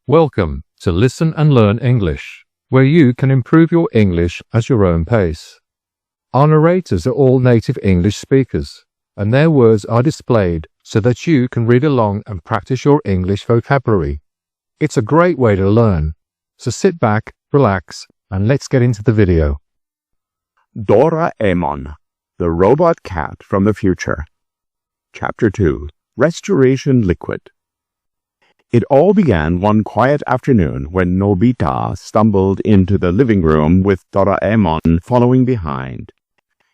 Welcome to Listen and Learn English, where you can improve your English at your own pace. Our narrators are all native English speakers, and their words are displayed so that you can read along and practice your English vocabulary. It's a great way to learn, so sit back, relax, and let's get into the video. Doraemon, the robot cat from the future. Chapter 2, Restoration Liquid. It all began one quiet afternoon when Nobita stumbled into the living room with Doraemon following behind.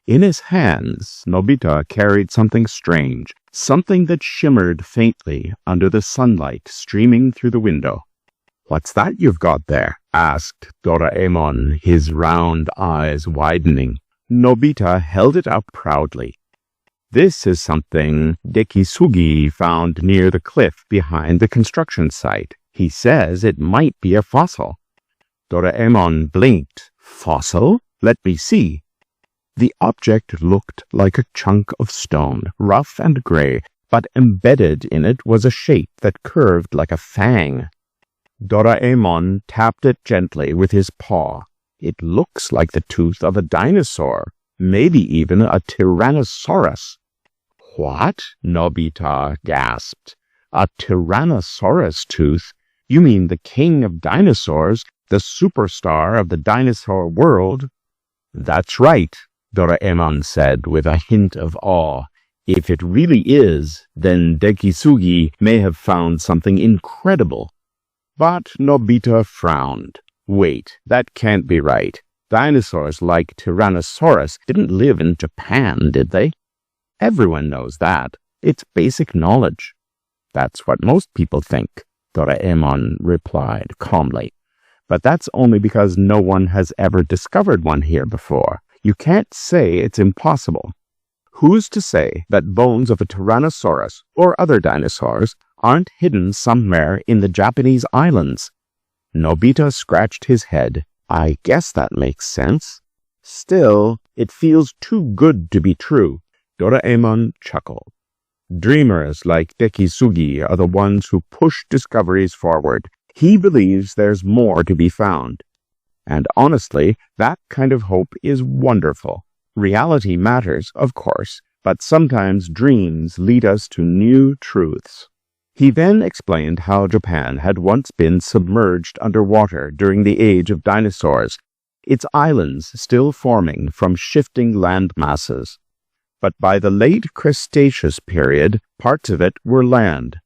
In his hands, Nobita carried something strange, something that shimmered faintly under the sunlight streaming through the window. "What's that you've got there?" asked Doraemon, his round eyes widening. Nobita held it up proudly. "This is something Dekisugi found near the cliff behind the construction site. He says it might be a fossil." Doraemon blinked. "Fossil? Let me see." The object looked like a chunk of stone, rough and gray, but embedded in it was a shape that curved like a fang. Doraemon tapped it gently with his paw. "It looks like the tooth of a dinosaur, maybe even a Tyrannosaurus." "What?" Nobita gasped. "A Tyrannosaurus tooth? You mean the king of dinosaurs, the superstar of the dinosaur world?" "That's right," Doraemon said with a hint of awe. "If it really is, then Dekisugi may have found something incredible." But Nobita frowned. "Wait, that can't be right. Dinosaurs like Tyrannosaurus didn't live in Japan, did they?" "Everyone knows that. It's basic knowledge." "That's what most people think," Doraemon replied calmly. "But that's only because no one has ever discovered one here before. You can't say it's impossible. Who's to say that bones of a Tyrannosaurus or other dinosaurs aren't hidden somewhere in the Japanese islands?" Nobita scratched his head. "I guess that makes sense. Still, it feels too good to be true." Doraemon chuckled. "Dreamers like Dekisugi are the ones who push discoveries forward. He believes there's more to be found. And honestly, that kind of hope is wonderful. Reality matters, of course, but sometimes dreams lead us to new truths." He then explained how Japan had once been submerged underwater during the age of dinosaurs, its islands still forming from shifting land masses. But by the late Cretaceous period, parts of it were land.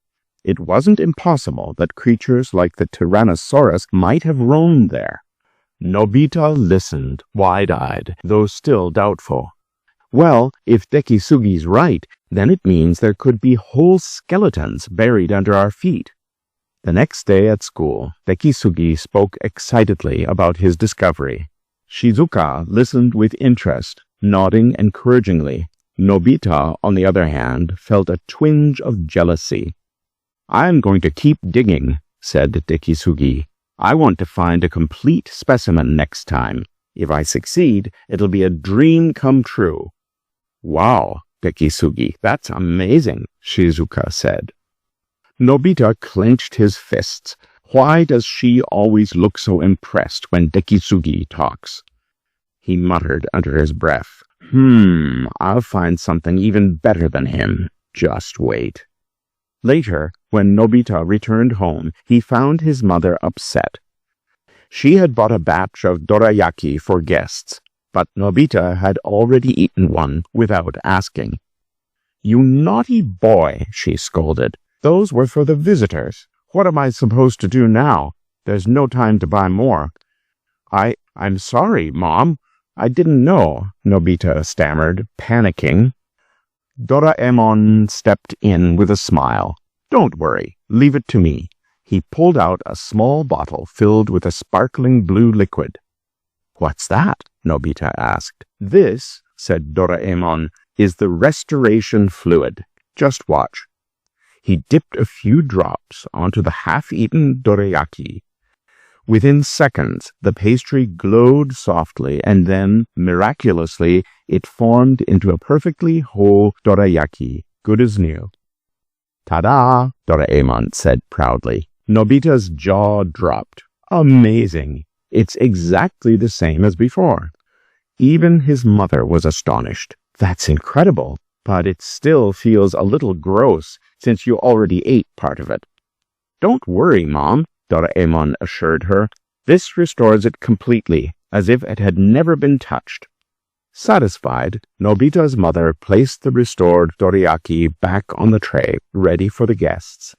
It wasn't impossible that creatures like the Tyrannosaurus might have roamed there. Nobita listened, wide-eyed, though still doubtful. "Well, if Dekisugi's right, then it means there could be whole skeletons buried under our feet." The next day at school, Dekisugi spoke excitedly about his discovery. Shizuka listened with interest, nodding encouragingly. Nobita, on the other hand, felt a twinge of jealousy. "I'm going to keep digging," said Dekisugi. "I want to find a complete specimen next time. If I succeed, it'll be a dream come true." "Wow, Dekisugi, that's amazing," Shizuka said. Nobita clenched his fists. Why does she always look so impressed when Dekisugi talks? He muttered under his breath. I'll find something even better than him. Just wait." Later, when Nobita returned home, he found his mother upset. She had bought a batch of dorayaki for guests, but Nobita had already eaten one without asking. "You naughty boy," she scolded. "Those were for the visitors. What am I supposed to do now? There's no time to buy more." I'm sorry, Mom. I didn't know," Nobita stammered, panicking. Doraemon stepped in with a smile. "Don't worry. Leave it to me." He pulled out a small bottle filled with a sparkling blue liquid. "What's that?" Nobita asked. "This," said Doraemon, "is the restoration fluid. Just watch." He dipped a few drops onto the half-eaten dorayaki. Within seconds, the pastry glowed softly, and then, miraculously, it formed into a perfectly whole dorayaki, good as new. "Ta-da!" Doraemon said proudly. Nobita's jaw dropped. Amazing. It's exactly the same as before. Even his mother was astonished. That's incredible, but it still feels a little gross since you already ate part of it. Don't worry, Mom, Doraemon assured her. This restores it completely, as if it had never been touched. Satisfied, Nobita's mother placed the restored dorayaki back on the tray, ready for the guests.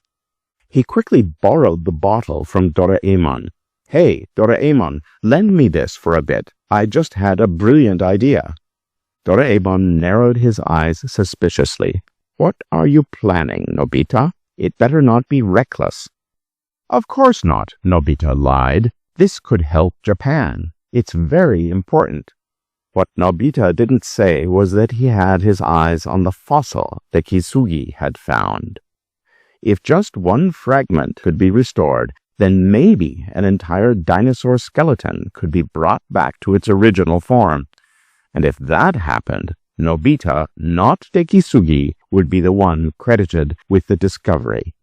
He quickly borrowed the bottle from Doraemon. Hey, Doraemon, lend me this for a bit. I just had a brilliant idea. Doraemon narrowed his eyes suspiciously. What are you planning, Nobita? It better not be reckless. Of course not, Nobita lied. This could help Japan. It's very important. What Nobita didn't say was that he had his eyes on the fossil that Kisugi had found. If just one fragment could be restored, then maybe an entire dinosaur skeleton could be brought back to its original form. And if that happened, Nobita, not Dekisugi, would be the one credited with the discovery.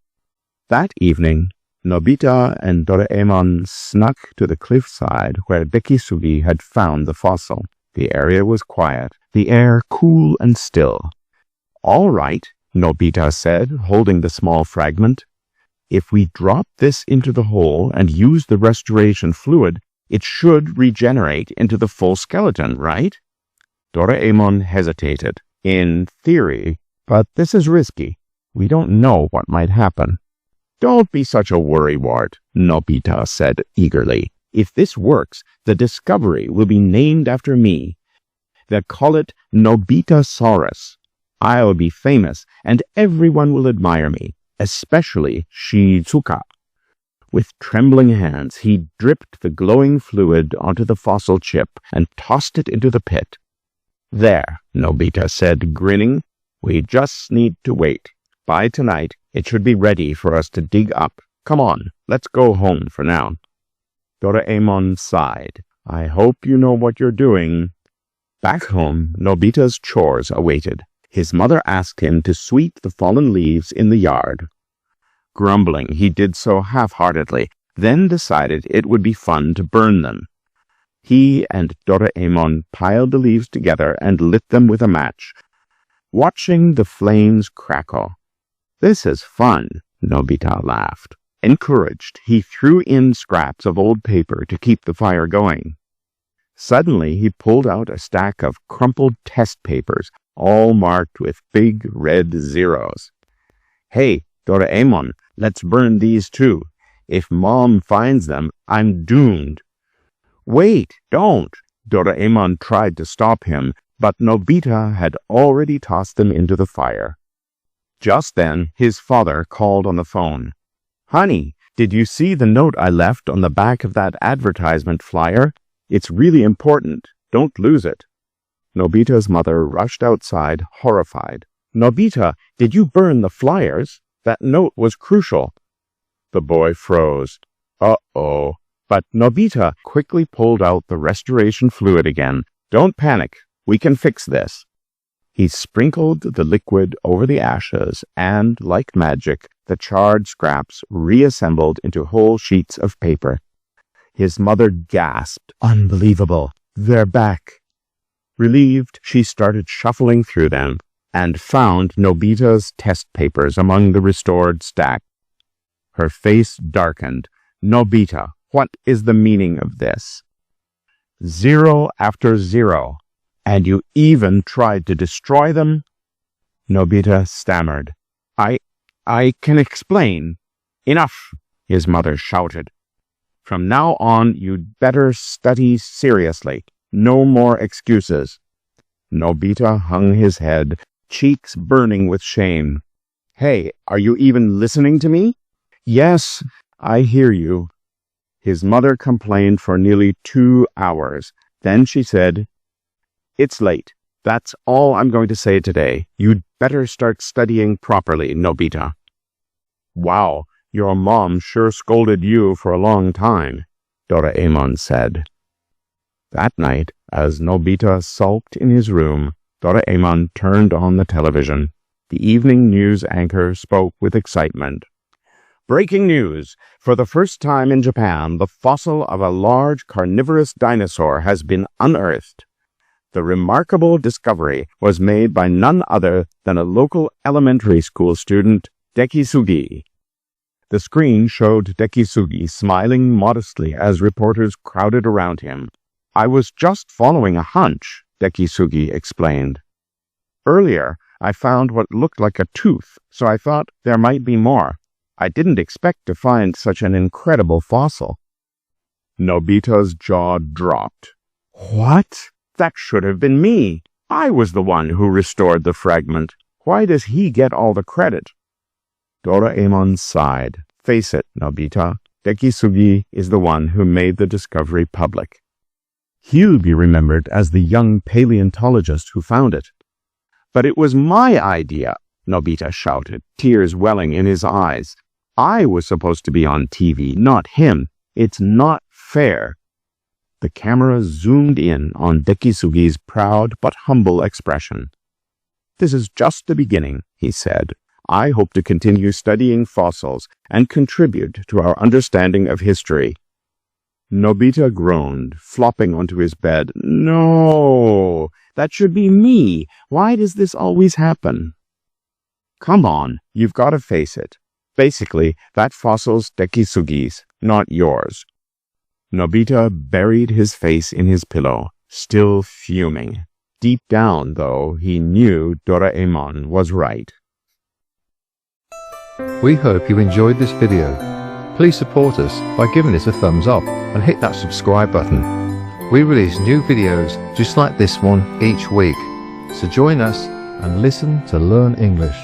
That evening, Nobita and Doraemon snuck to the cliffside where Dekisugi had found the fossil. The area was quiet, the air cool and still. All right, Nobita said, holding the small fragment. If we drop this into the hole and use the restoration fluid, it should regenerate into the full skeleton, right? Doraemon hesitated. In theory, but this is risky. We don't know what might happen. Don't be such a worrywart, Nobita said eagerly. If this works, the discovery will be named after me. They'll call it Nobitasaurus. I'll be famous, and everyone will admire me, especially Shizuka. With trembling hands, he dripped the glowing fluid onto the fossil chip and tossed it into the pit. There, Nobita said, grinning. We just need to wait. By tonight, it should be ready for us to dig up. Come on, let's go home for now. Doraemon sighed. I hope you know what you're doing. Back home, Nobita's chores awaited. His mother asked him to sweep the fallen leaves in the yard. Grumbling, he did so half-heartedly, then decided it would be fun to burn them. He and Doraemon piled the leaves together and lit them with a match, watching the flames crackle. This is fun, Nobita laughed. Encouraged, he threw in scraps of old paper to keep the fire going. Suddenly, he pulled out a stack of crumpled test papers, all marked with big red zeros. Hey, Doraemon, let's burn these too. If Mom finds them, I'm doomed. Wait, don't! Doraemon tried to stop him, but Nobita had already tossed them into the fire. Just then, his father called on the phone. Honey, did you see the note I left on the back of that advertisement flyer? It's really important. Don't lose it. Nobita's mother rushed outside, horrified. Nobita, did you burn the flyers? That note was crucial. The boy froze. Uh-oh. But Nobita quickly pulled out the restoration fluid again. Don't panic. We can fix this. He sprinkled the liquid over the ashes and, like magic, the charred scraps reassembled into whole sheets of paper. His mother gasped. Unbelievable. They're back. Relieved, she started shuffling through them and found Nobita's test papers among the restored stack. Her face darkened. Nobita, what is the meaning of this? 0 after 0. And you even tried to destroy them? Nobita stammered. I can explain. Enough, his mother shouted. From now on, you'd better study seriously. No more excuses. Nobita hung his head, cheeks burning with shame. Hey, are you even listening to me? Yes, I hear you. His mother complained for nearly 2 hours. Then she said, It's late. That's all I'm going to say today. You'd better start studying properly, Nobita. Wow, your mom sure scolded you for a long time, Doraemon said. That night, as Nobita sulked in his room, Doraemon turned on the television. The evening news anchor spoke with excitement. Breaking news! For the first time in Japan, the fossil of a large carnivorous dinosaur has been unearthed. The remarkable discovery was made by none other than a local elementary school student, Dekisugi. The screen showed Dekisugi smiling modestly as reporters crowded around him. "I was just following a hunch," Dekisugi explained. "Earlier, I found what looked like a tooth, so I thought there might be more. I didn't expect to find such an incredible fossil." Nobita's jaw dropped. "What? That should have been me. I was the one who restored the fragment. Why does he get all the credit?" Doraemon sighed. "Face it, Nobita. Dekisugi is the one who made the discovery public. He'll be remembered as the young paleontologist who found it." "But it was my idea," Nobita shouted, tears welling in his eyes. "I was supposed to be on TV, not him. It's not fair." The camera zoomed in on Dekisugi's proud but humble expression. "This is just the beginning," he said. "I hope to continue studying fossils and contribute to our understanding of history." Nobita groaned, flopping onto his bed. "No, that should be me. Why does this always happen?" "Come on, you've got to face it. Basically, that fossil's Dekisugi's, not yours." Nobita buried his face in his pillow, still fuming. Deep down, though, he knew Doraemon was right. We hope you enjoyed this video. Please support us by giving us a thumbs up and hit that subscribe button. We release new videos just like this one each week, so join us and listen to learn English.